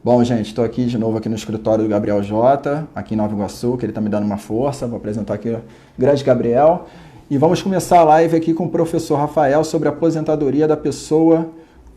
Bom, gente, estou aqui de novo aqui no escritório do Gabriel Jota, aqui em Nova Iguaçu, que ele está me dando uma força. Vou apresentar aqui o grande Gabriel. E vamos começar a live aqui com o professor Rafael sobre a aposentadoria da pessoa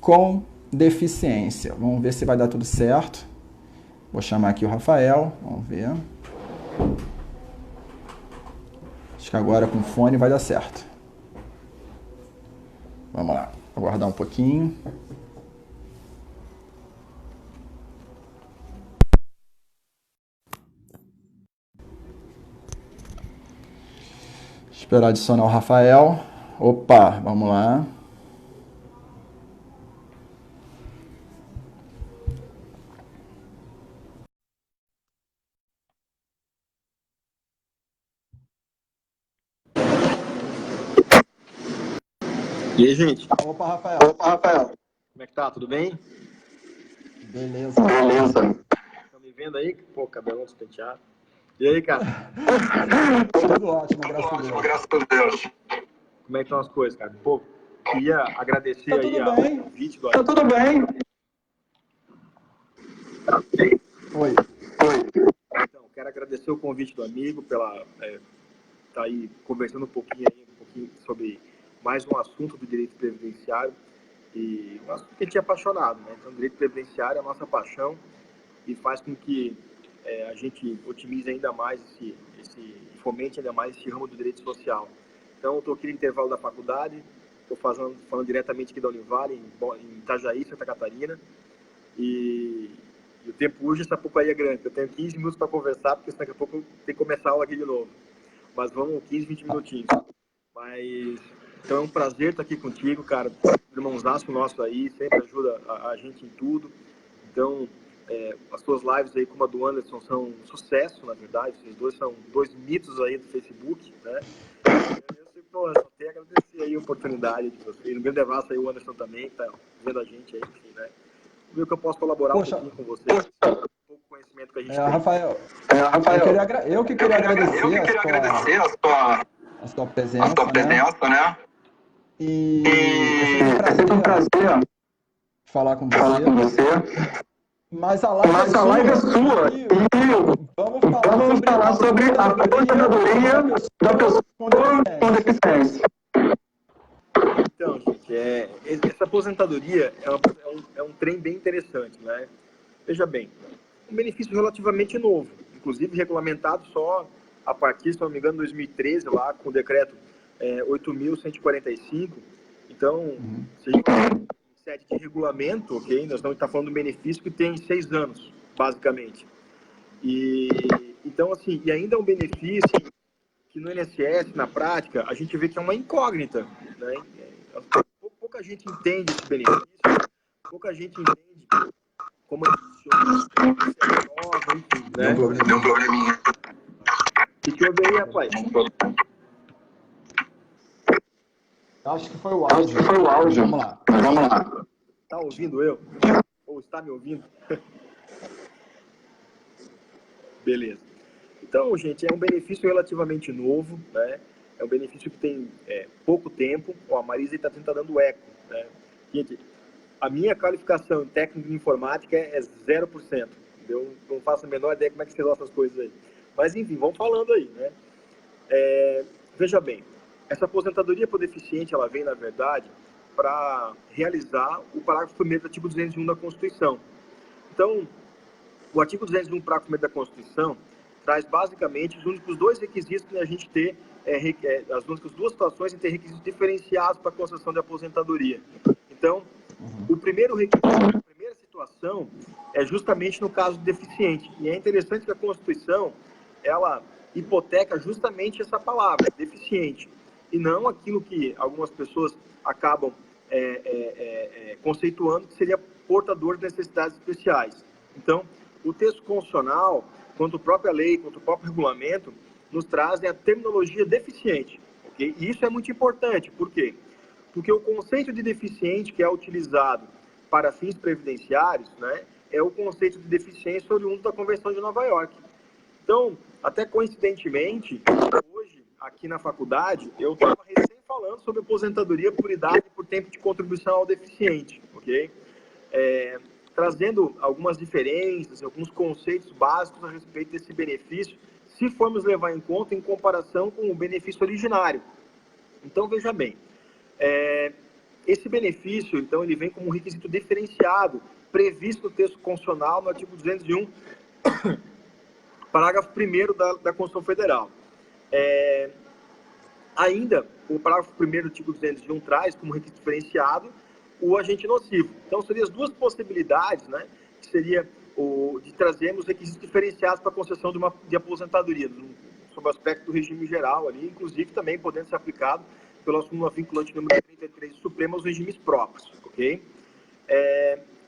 com deficiência. Vamos ver se vai dar tudo certo. Vou chamar aqui o Rafael, vamos ver. Acho que agora com o fone vai dar certo. Vamos lá, aguardar um pouquinho. Esperar adicionar o Rafael. Opa, vamos lá. E aí, gente? Opa, Rafael. Opa, Rafael. Como é que tá? Tudo bem? Beleza. Beleza. Estão me vendo aí? Pô, cabelão despenteado. E aí, cara? Tudo ótimo, graças a Deus. Graças a Deus. Como é que estão as coisas, cara? Pô, queria agradecer Tá aí tudo o bem. convite do... Tá tudo bem. Oi. Então, quero agradecer o convite do amigo pela... tá aí conversando um pouquinho sobre mais um assunto do direito previdenciário e um assunto que a gente é apaixonado, né? Então, o direito previdenciário é a nossa paixão e faz com que a gente otimize ainda mais fomente ainda mais esse ramo do direito social. Então, eu estou aqui no intervalo da faculdade, estou falando diretamente aqui da Univale, em Itajaí, Santa Catarina, e o tempo hoje, essa pouco aí é grande. Eu tenho 15 minutos para conversar, porque daqui a pouco eu tenho que começar a aula aqui de novo. Mas vamos 15, 20 minutinhos. Mas, então é um prazer estar aqui contigo, cara. Irmãozaço nosso aí, sempre ajuda a gente em tudo. Então, as suas lives aí, como a do Anderson, são um sucesso, na verdade. Vocês dois são dois mitos aí do Facebook, né? Eu sei, pô, só tenho a agradecer aí a oportunidade de vocês. Um grande abraço aí o Anderson também, que tá vendo a gente aí, enfim, né? Ver que eu posso colaborar um pouquinho com vocês, um pouco conhecimento que a gente tem. Rafael, Rafael, eu que queria agradecer a sua presença, né? E é sempre um prazer falar com você. Mas a live é sua. E vamos falar sobre a aposentadoria da pessoa com deficiência. Então, gente, essa aposentadoria é um trem bem interessante, né? Veja bem, um benefício relativamente novo, inclusive regulamentado só a partir, se não me engano, de 2013, lá com o decreto 8.145. Então, se a gente falar em sede de regulamento, ok? Nós estamos falando de um benefício que tem 6 anos, basicamente. Então, assim, e ainda é um benefício que no INSS, na prática, a gente vê que é uma incógnita, né? Pouca gente entende esse benefício, pouca gente entende como ele funciona, se é nova, enfim, né? Deu um probleminha. O que houve aí, rapaz? Acho que foi o áudio. Vamos lá. Tá ouvindo eu? Ou está me ouvindo? Beleza. Então, gente, é um benefício relativamente novo, né? É um benefício que tem pouco tempo. Ó, a Marisa está dando eco, né? Gente, a minha qualificação em técnico de informática é 0%. Eu não faço a menor ideia como é que se dão essas coisas aí. Mas, enfim, vamos falando aí, né? Veja bem, essa aposentadoria por deficiente, ela vem, na verdade, para realizar o parágrafo 1º do artigo 201 da Constituição. Então, o artigo 201, parágrafo 1º da Constituição, traz basicamente os únicos dois requisitos que a gente tem, as únicas duas situações em ter requisitos diferenciados para a concessão de aposentadoria. Então, o primeiro requisito, a primeira situação é justamente no caso do deficiente. E é interessante que a Constituição, ela hipoteca justamente essa palavra, deficiente, e não aquilo que algumas pessoas acabam conceituando que seria portador de necessidades especiais. Então, o texto constitucional, quanto a própria lei, quanto o próprio regulamento, nos trazem a terminologia deficiente. Okay? E isso é muito importante. Por quê? Porque o conceito de deficiente que é utilizado para fins previdenciários, né, é o conceito de deficiência oriundo da Convenção de Nova York. Então, até coincidentemente, hoje, aqui na faculdade, eu estava recém falando sobre aposentadoria por idade e por tempo de contribuição ao deficiente, ok? trazendo algumas diferenças, alguns conceitos básicos a respeito desse benefício, se formos levar em conta em comparação com o benefício originário. Então, veja bem, esse benefício, então, ele vem como um requisito diferenciado, previsto no texto constitucional, no artigo 201, parágrafo 1º da Constituição Federal. Ainda, o parágrafo 1º do artigo 201 traz como requisito diferenciado o agente nocivo. Então, seriam as duas possibilidades, né, que seria de trazermos requisitos diferenciados para a concessão de aposentadoria, sob o aspecto do regime geral, ali, inclusive também podendo ser aplicado pela súmula vinculante número 33 do Supremo aos regimes próprios, ok?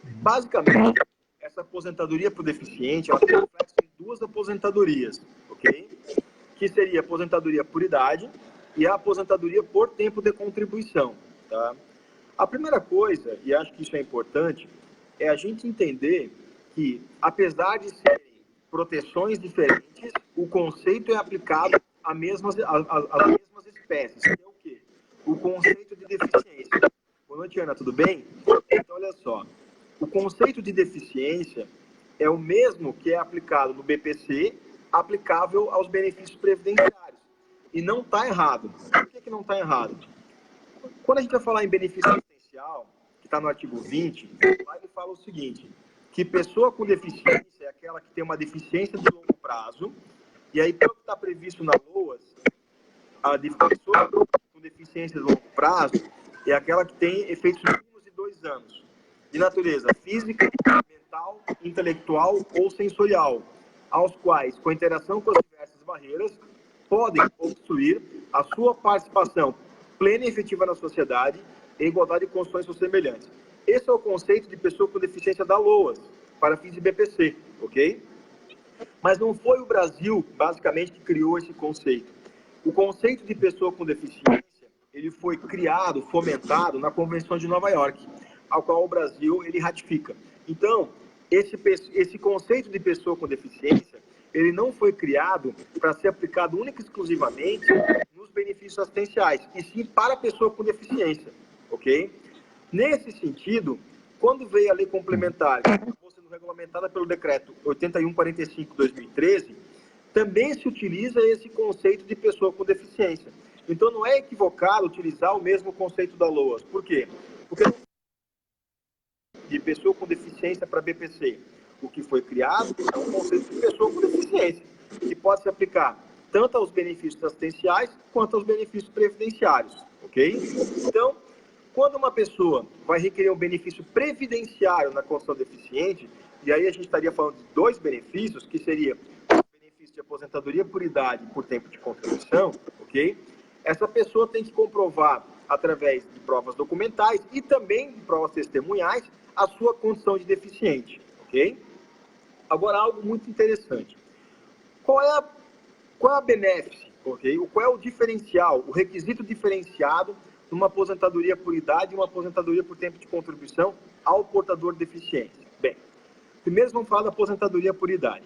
Basicamente, essa aposentadoria por deficiente, ela tem reflexo em duas aposentadorias, ok? Que seria a aposentadoria por idade e a aposentadoria por tempo de contribuição, tá? A primeira coisa, e acho que isso é importante, é a gente entender que, apesar de serem proteções diferentes, o conceito é aplicado às mesmas espécies, que é o quê? O conceito de deficiência. Boa noite, Ana, tudo bem? Então, olha só. O conceito de deficiência é o mesmo que é aplicado no BPC, aplicável aos benefícios previdenciários. E não está errado. Por que não está errado? Quando a gente vai falar em benefício assistencial, que está no artigo 20, lá ele fala o seguinte, que pessoa com deficiência é aquela que tem uma deficiência de longo prazo, e aí, pelo que está previsto na LOAS, a pessoa com deficiência de longo prazo é aquela que tem efeitos mínimos de 2 anos, de natureza física, mental, intelectual ou sensorial, aos quais, com a interação com as diversas barreiras, podem obstruir a sua participação plena e efetiva na sociedade em igualdade de condições ou semelhantes. Esse é o conceito de pessoa com deficiência da LOAS, para fins de BPC, ok? Mas não foi o Brasil, basicamente, que criou esse conceito. O conceito de pessoa com deficiência, ele foi criado, fomentado na Convenção de Nova York, ao qual o Brasil, ele ratifica. Então, esse conceito de pessoa com deficiência, ele não foi criado para ser aplicado única e exclusivamente nos benefícios assistenciais, e sim para a pessoa com deficiência, ok? Nesse sentido, quando veio a lei complementar, que acabou sendo regulamentada pelo decreto 8145/2013, também se utiliza esse conceito de pessoa com deficiência. Então, não é equivocado utilizar o mesmo conceito da LOAS. Por quê? Porque de pessoa com deficiência para BPC, o que foi criado é um conceito de pessoa com deficiência, que pode se aplicar tanto aos benefícios assistenciais quanto aos benefícios previdenciários, ok? Então, quando uma pessoa vai requerer um benefício previdenciário na condição deficiente, e aí a gente estaria falando de 2 benefícios, que seria o benefício de aposentadoria por idade e por tempo de contribuição, ok? Essa pessoa tem que comprovar, através de provas documentais e também de provas testemunhais, a sua condição de deficiente, ok? Agora, algo muito interessante. Qual é a benefício, ok? Qual é o diferencial, o requisito diferenciado numa aposentadoria por idade e uma aposentadoria por tempo de contribuição ao portador de deficiência? Bem, primeiro vamos falar da aposentadoria por idade.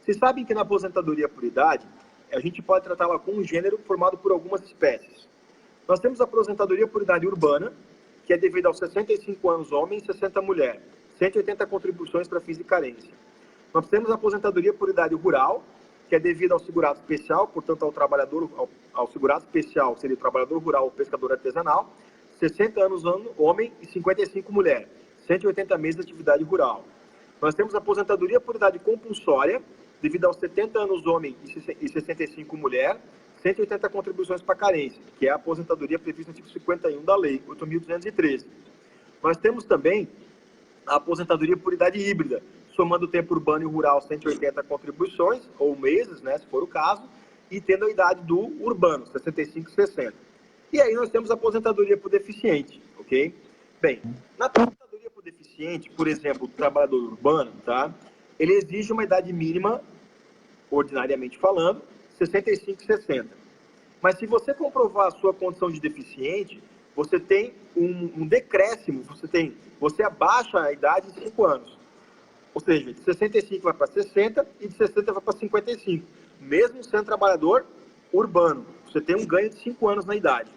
Vocês sabem que na aposentadoria por idade, a gente pode tratá-la com um gênero formado por algumas espécies. Nós temos a aposentadoria por idade urbana, que é devida aos 65 anos homem e 60 mulher, 180 contribuições para fins de carência. Nós temos a aposentadoria por idade rural, que é devida ao segurado especial, portanto ao segurado especial, seria o trabalhador rural ou pescador artesanal, 60 anos homem e 55 mulher, 180 meses de atividade rural. Nós temos a aposentadoria por idade compulsória, devido aos 70 anos homem e 65 mulher, 180 contribuições para carência, que é a aposentadoria prevista no artigo 51 da Lei 8.213. Nós temos também a aposentadoria por idade híbrida, somando o tempo urbano e rural, 180 contribuições, ou meses, né, se for o caso, e tendo a idade do urbano, 65 e 60. E aí nós temos a aposentadoria por deficiente, ok? Bem, na aposentadoria por deficiente, por exemplo, o trabalhador urbano, tá? Ele exige uma idade mínima, ordinariamente falando, 65 e 60. Mas se você comprovar a sua condição de deficiente, você tem um decréscimo, você abaixa a idade em 5 anos. Ou seja, de 65 vai para 60 e de 60 vai para 55. Mesmo sendo trabalhador urbano, você tem um ganho de 5 anos na idade.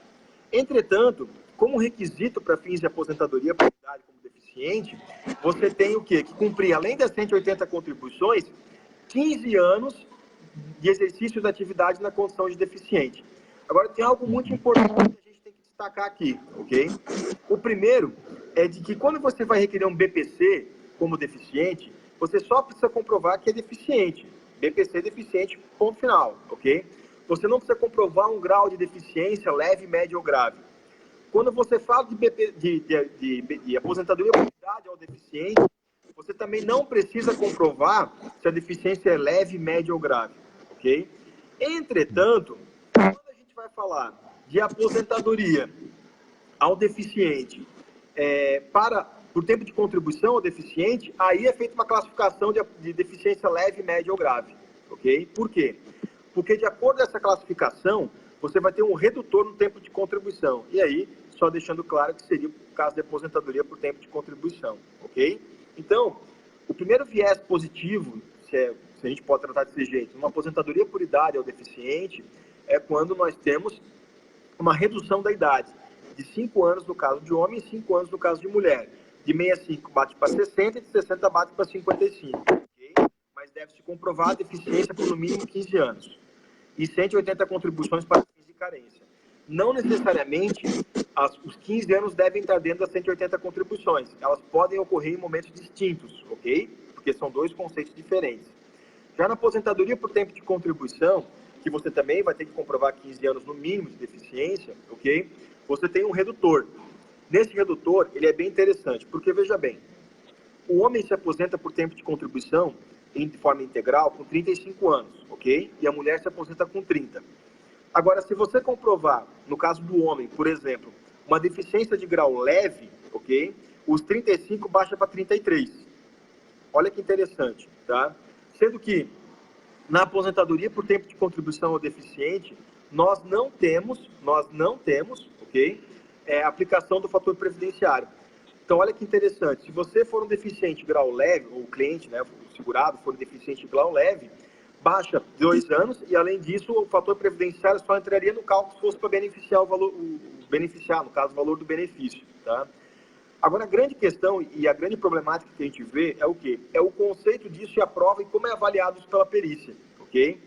Entretanto, como requisito para fins de aposentadoria por idade como deficiente, deficiente, você tem o quê? Que cumprir, além das 180 contribuições, 15 anos de exercício da atividade na condição de deficiente. Agora, tem algo muito importante que a gente tem que destacar aqui, ok? O primeiro é de que quando você vai requerer um BPC como deficiente, você só precisa comprovar que é deficiente. BPC deficiente, ponto final, ok? Você não precisa comprovar um grau de deficiência leve, médio ou grave. Quando você fala de aposentadoria por idade ao deficiente, você também não precisa comprovar se a deficiência é leve, média ou grave, ok? Entretanto, quando a gente vai falar de aposentadoria ao deficiente por tempo de contribuição ao deficiente, aí é feita uma classificação de deficiência leve, média ou grave, ok? Por quê? Porque de acordo com essa classificação, você vai ter um redutor no tempo de contribuição. E aí, só deixando claro que seria o caso de aposentadoria por tempo de contribuição, ok? Então, o primeiro viés positivo, se a gente pode tratar desse jeito, uma aposentadoria por idade ao deficiente, é quando nós temos uma redução da idade, de 5 anos no caso de homem e 5 anos no caso de mulher. De 65 bate para 60 e de 60 bate para 55, ok? Mas deve-se comprovar a deficiência por no mínimo 15 anos. E 180 contribuições para fins de carência. Não necessariamente os 15 anos devem estar dentro das 180 contribuições. Elas podem ocorrer em momentos distintos, ok? Porque são dois conceitos diferentes. Já na aposentadoria por tempo de contribuição, que você também vai ter que comprovar 15 anos no mínimo de deficiência, ok? Você tem um redutor. Nesse redutor, ele é bem interessante, porque, veja bem, o homem se aposenta por tempo de contribuição de forma integral com 35 anos, ok? E a mulher se aposenta com 30. Agora, se você comprovar, no caso do homem, por exemplo, uma deficiência de grau leve, ok? Os 35 baixa para 33. Olha que interessante, tá? Sendo que, na aposentadoria por tempo de contribuição ao deficiente, nós não temos, ok? Aplicação do fator previdenciário. Então, olha que interessante. Se você for um deficiente de grau leve, ou o cliente, né, o segurado, for um deficiente de grau leve, baixa 2 anos e, além disso, o fator previdenciário só entraria no cálculo se fosse para beneficiar no caso, o valor do benefício, tá? Agora, a grande questão e a grande problemática que a gente vê é o quê? É o conceito disso e a prova e como é avaliado isso pela perícia, ok?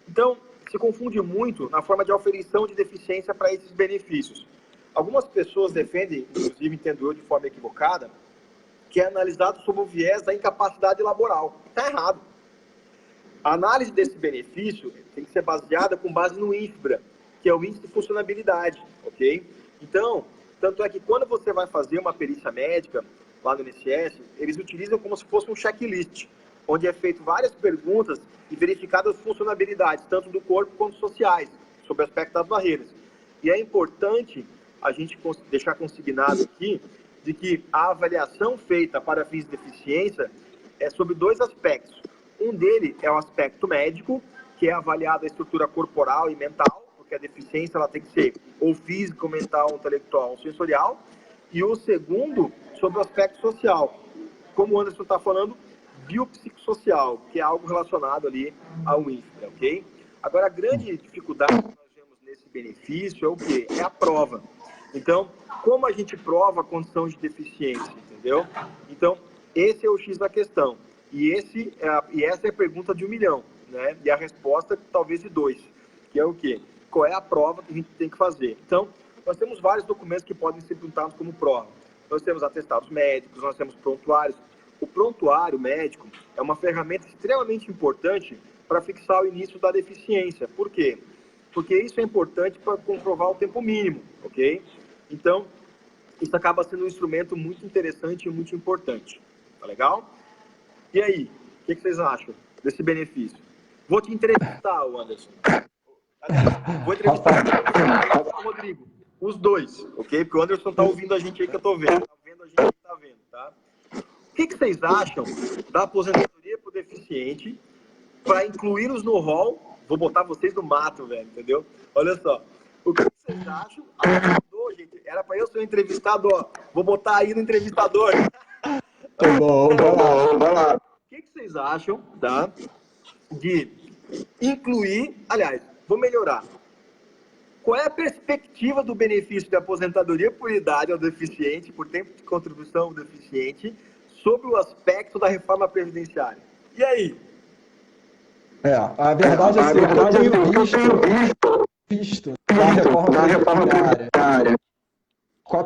Então, se confunde muito na forma de auferição de deficiência para esses benefícios. Algumas pessoas defendem, inclusive entendo eu de forma equivocada, que é analisado sob o viés da incapacidade laboral. Está errado. A análise desse benefício tem que ser baseada com base no INFBRA, que é o Índice de Funcionabilidade, ok? Então, tanto é que quando você vai fazer uma perícia médica lá no INSS, eles utilizam como se fosse um checklist, onde é feito várias perguntas e verificadas as funcionabilidades, tanto do corpo quanto sociais, sobre o aspecto das barreiras. E é importante a gente deixar consignado aqui de que a avaliação feita para fins de deficiência é sobre 2 aspectos. Um deles é o aspecto médico, que é avaliado a estrutura corporal e mental, porque a deficiência ela tem que ser ou física, ou mental, ou intelectual, ou sensorial. E o segundo, sobre o aspecto social. Como o Anderson está falando, biopsicossocial, que é algo relacionado ali ao INFPRA, ok? Agora, a grande dificuldade que nós vemos nesse benefício é o quê? É a prova. Então, como a gente prova a condição de deficiência, entendeu? Então, esse é o X da questão. E essa é a pergunta de 1 milhão, né? E a resposta, talvez, de 2, que é o quê? Qual é a prova que a gente tem que fazer? Então, nós temos vários documentos que podem ser apontados como prova. Nós temos atestados médicos, nós temos prontuários. O prontuário médico é uma ferramenta extremamente importante para fixar o início da deficiência. Por quê? Porque isso é importante para comprovar o tempo mínimo, ok? Então, isso acaba sendo um instrumento muito interessante e muito importante. Tá legal? E aí, o que vocês acham desse benefício? Vou te entrevistar, Anderson. Vou entrevistar o Rodrigo. Os dois, ok? Porque o Anderson está ouvindo a gente aí que eu estou vendo. Está vendo a gente que está vendo, tá? O que vocês acham da aposentadoria por deficiente para incluí-los no rol? Vou botar vocês no mato, velho, entendeu? Olha só. O que vocês acham? Gente, era para eu ser o entrevistado, ó. Vou botar aí no entrevistador. Tá bom, vai lá. O que vocês acham, tá? De incluir, aliás, vou melhorar. qual é a perspectiva do benefício de aposentadoria por idade ao deficiente, por tempo de contribuição ao deficiente, sobre o aspecto da reforma previdenciária? E aí? A verdade é assim, o que eu tenho visto da reforma previdenciária com a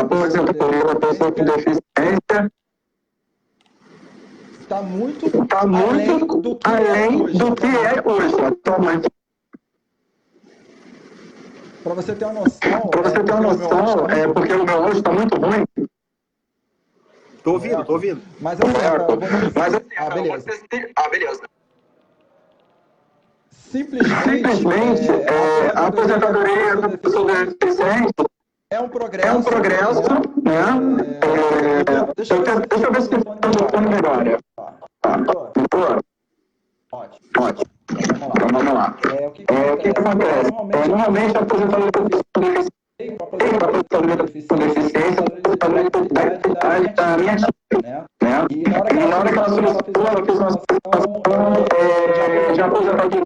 aposentadoria por deficiência está muito além do que é hoje atualmente. Para você ter uma noção, porque o meu hoje está muito ruim. Tô ouvindo. Mas assim, beleza. Simplesmente, a aposentadoria da pessoa deficiente é um progresso, né? Deixa eu ver se o telefone melhora. Ótimo. Então, vamos lá. O que acontece? Normalmente, a aposentadoria da deficiência da minha tia, né? E na hora que ela fez uma situação de aposentadoria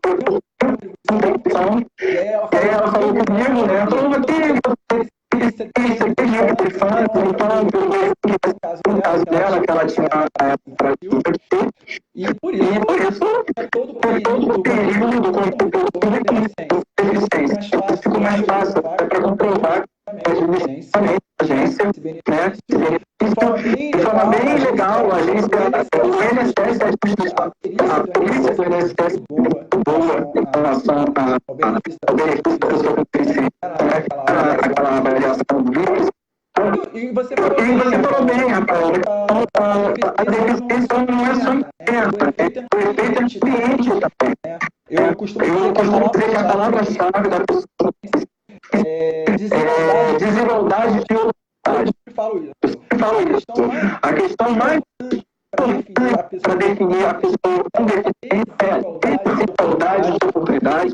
e aí ela falou comigo, né? Ela falou, você tem no caso dela, que ela tinha e por isso todo o período com deficiência ficou mais fácil para comprovar a agência, né? De forma bem legal, a agência, o INSS, a perícia do INSS boa em relação ao benefício da pessoa com deficiência, aquela avaliação do vírus. E você falou bem, Rafael, a deficiência não é só interna, o efeito é no cliente também. Eu costumo dizer que a palavra-chave da pessoa é desigualdade de oportunidade. Eu falo isso. A questão mais para definir a pessoa com deficiência é desigualdade de oportunidade.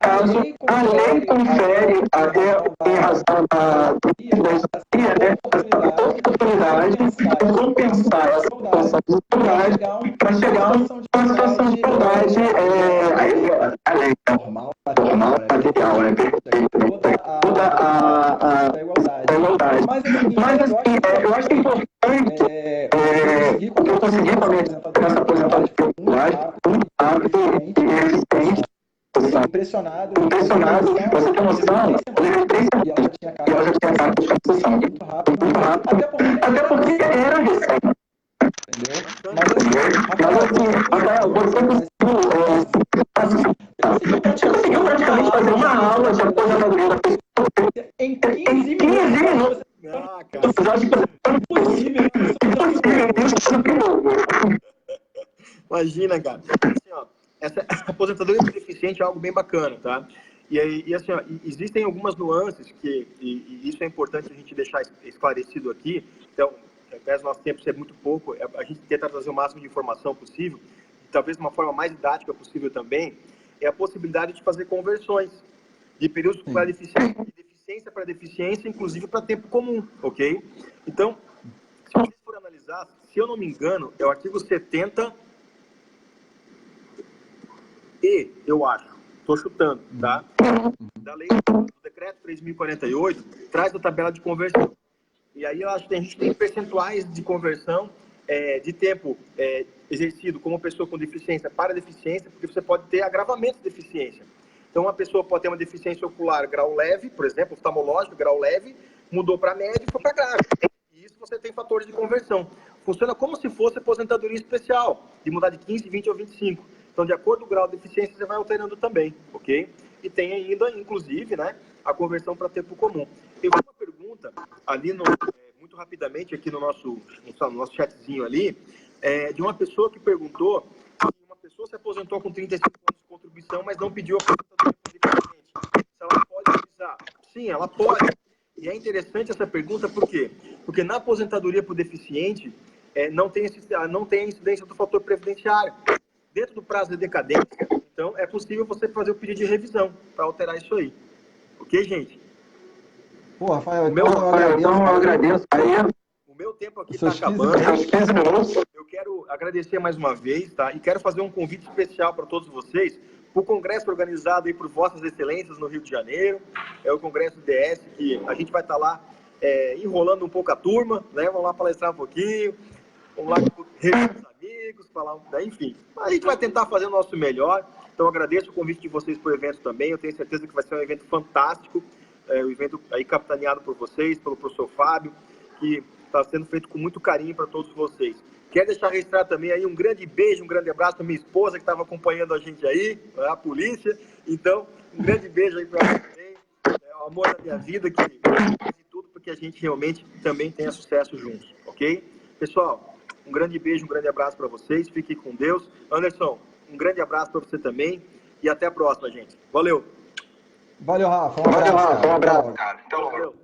Caso a lei confere, até em razão da democracia, né, a oportunidade de compensar essa situação de desigualdade para chegar a uma situação de igualdade a lei normal, material, né? Toda a igualdade. Mas assim, eu acho que é importante que eu consegui com essa aposentadoria popular muito rápido e eficiente. Impressionado, você tem noção? E ela já tinha carta de concessão muito rápido, até porque era recente. Entendeu? Mas assim, Rafael, você conseguiu praticamente fazer uma aula de aposentadoria da pessoa em 15 minutos. Eu acho que é impossível. Imagina, cara. Assim, ó, essa aposentadoria por deficiente é algo bem bacana, tá? E assim, ó, existem algumas nuances e isso é importante a gente deixar esclarecido aqui. Então, ao invés do nosso tempo ser muito pouco, a gente tenta trazer o máximo de informação possível, talvez de uma forma mais didática possível também, é a possibilidade de fazer conversões de períodos para deficiência, de deficiência para deficiência, inclusive para tempo comum, ok? Então, se vocês forem analisar, se eu não me engano, é o artigo 70 e, eu acho, estou chutando, tá? Da lei do decreto 3.048, traz a tabela de conversão. E aí a gente tem percentuais de conversão de tempo exercido como pessoa com deficiência para deficiência, porque você pode ter agravamento de deficiência. Então, uma pessoa pode ter uma deficiência ocular grau leve, por exemplo, oftalmológico, grau leve, mudou para médio e foi para grave. E isso você tem fatores de conversão. Funciona como se fosse aposentadoria especial, de mudar de 15, 20 ou 25. Então, de acordo com o grau de deficiência, você vai alterando também, ok? E tem ainda, inclusive, né, a conversão para tempo comum. Eu vi uma pergunta ali, muito rapidamente, aqui no nosso chatzinho ali, de uma pessoa que perguntou se uma pessoa se aposentou com 35 anos de contribuição, mas não pediu aposentadoria por deficiente. Se ela pode utilizar? Sim, ela pode. E é interessante essa pergunta, por quê? Porque na aposentadoria por deficiente, não tem a incidência do fator previdenciário. Dentro do prazo de decadência, então, é possível você fazer o pedido de revisão para alterar isso aí. Ok, gente? Pô, Rafael, eu agradeço. O meu tempo aqui está acabando. Eu quero agradecer mais uma vez, tá? E quero fazer um convite especial para todos vocês, o congresso organizado aí por Vossas Excelências no Rio de Janeiro, é o Congresso DS, que a gente vai estar lá enrolando um pouco a turma, né? Vamos lá palestrar um pouquinho, vamos lá rever os amigos, falar, enfim. A gente vai tentar fazer o nosso melhor. Então, agradeço o convite de vocês para o evento também. Eu tenho certeza que vai ser um evento fantástico. O evento aí capitaneado por vocês, pelo professor Fábio, que está sendo feito com muito carinho para todos vocês. Quero deixar registrado também aí um grande beijo, um grande abraço para minha esposa que estava acompanhando a gente aí, a polícia. Então, um grande beijo aí para ela também. O amor da minha vida, que faz tudo porque a gente realmente também tenha sucesso juntos, ok? Pessoal, um grande beijo, um grande abraço para vocês. Fiquem com Deus. Anderson, um grande abraço para você também. E até a próxima, gente. Valeu! Valeu, Rafa. Um abraço, cara. Até logo.